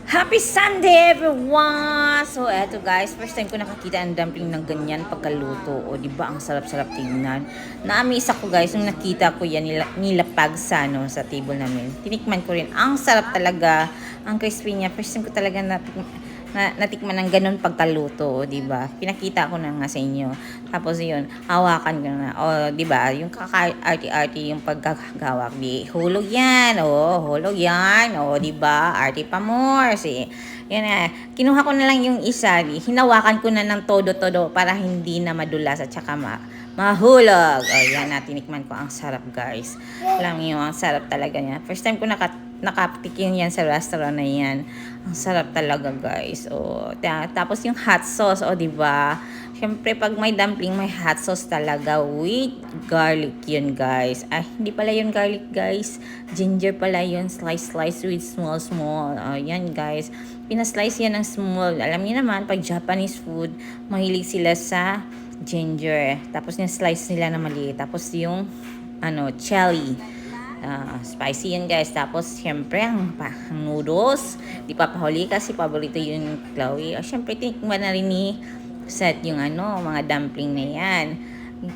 Happy Sunday everyone! So eto guys, first time ko nakakita ng dumpling ng ganyan pagkaluto. O di ba ang sarap-sarap tingnan. Na-amaze ako guys nung nakita ko yan nilapag sa sa table namin. Tinikman ko rin. Ang sarap talaga. Ang crispy niya. First time ko talaga natikman ng ganun pagkaluto, di ba? Pinakita ko na nga sa inyo. Tapos yun, hawakan ko na. O, di ba? Yung kaka-arty-arty yung pagkagawak. Di, hulog yan. O, hulog yan. O, di ba? Arty pa more. Si, yan na. Kinuha ko na lang yung isa. Hinawakan ko na ng todo-todo para hindi na madulas at saka mahulog. O, yan na. Tinikman ko. Ang sarap, guys. Alam niyo, ang sarap talaga niya. First time ko nakatikim yan sa restaurant na yan. Ang sarap talaga guys. O, tapos yung hot sauce, o di ba? Syempre pag may dumpling, may hot sauce talaga with garlic yun guys. Ay, hindi pala yun garlic guys. Ginger pala yun. Slice with small. O, yan guys. Pinaslice yan ng small. Alam niyo naman, pag Japanese food, mahilig sila sa ginger. Tapos yung slice nila na maliit. Tapos yung chili. Spicy yun guys. Tapos syempre ang noodles, di pa pahuli kasi paborito yun Chloe. Syempre tinikman na rin ni Seth yung mga dumpling na yan.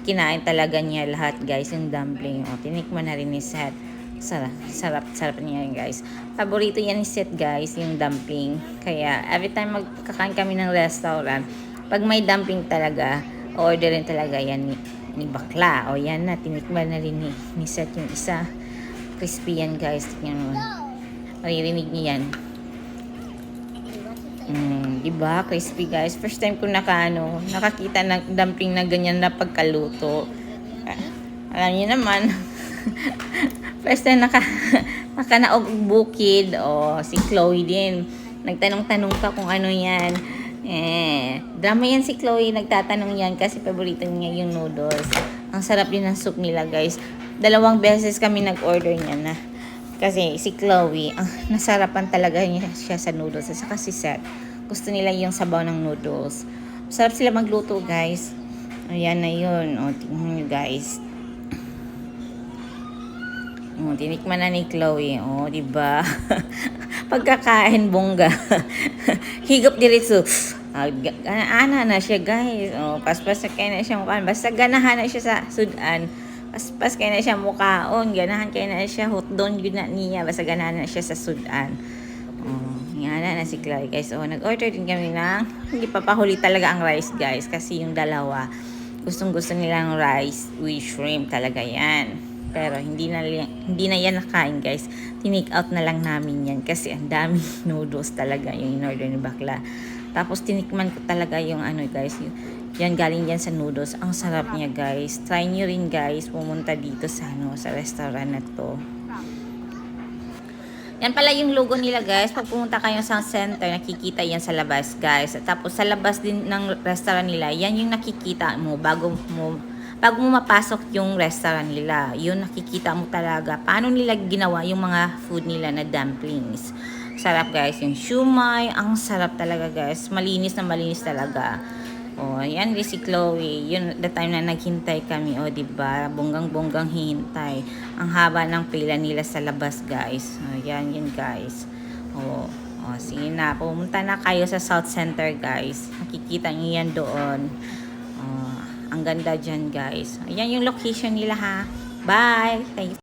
Kinain talaga niya lahat guys yung dumpling. Tinikman na rin ni Seth. Sarap niya yan guys. Paborito yan ni Seth guys yung dumpling. Kaya every time magkakain kami ng restaurant, pag may dumpling talaga, orderin talaga yan ni bakla. O yan na, tinikman na rin ni Seth yung isa. Crispy yan guys. Tingnan mo. Maririnig niyo yan. Diba? Crispy guys. First time ko nakakita ng dumpling na ganyan na pagkaluto. Alam niyo naman. First time nakanaog bukid. Si Chloe din. Nagtanong-tanong pa kung ano yan. Drama yan si Chloe. Nagtatanong yan kasi paborito niya yung noodles. Ang sarap din ng soup nila guys. 2 beses kami nag-order niya na. Kasi si Chloe, nasarapan talaga siya sa noodles. At saka si Seth, gusto nila yung sabaw ng noodles. Sarap sila magluto guys. Ayan na yun. Tingnan nyo guys. Tinikman na ni Chloe. Diba? Pagkakain bongga. Higop diretso. Ana na siya guys. Paspas na siya mukhaan. Basta ganahan na siya sa sudan. Paspas kaya na siya mukhaon. Ganahan kaya na siya hotdon yun na niya. Basta ganahan na siya sa sudan. Yan na si Chloe guys. Nag-order din kami ng hindi pa pahuli talaga ang rice guys. Kasi yung dalawa gustong gusto nilang rice with shrimp talaga yan. Pero hindi na yan nakain guys. Tinake out na lang namin yan. Kasi ang daming noodles talaga yung in-order ni bakla. Tapos tinikman ko talaga yung guys. Yan galing yan sa noodles. Ang sarap niya guys. Try nyo rin guys. Pumunta dito sa restaurant na to. Yan pala yung logo nila guys. Pag pumunta kayo sa center, nakikita yan sa labas guys. Tapos sa labas din ng restaurant nila, yan yung nakikita mo bago mo mapasok yung restaurant nila. Yun nakikita mo talaga paano nila ginawa yung mga food nila na dumplings. Sarap guys. Yung shumai, ang sarap talaga guys. Malinis na malinis talaga. Yan rin si Chloe. Yun, the time na naghintay kami. Diba? Bonggang-bonggang hintay. Ang haba ng pila nila sa labas, guys. Yan guys. Sige na. Pumunta na kayo sa South Center, guys. Makikita nyo yan doon. Ang ganda dyan, guys. Yan yung location nila, ha. Bye! Thanks.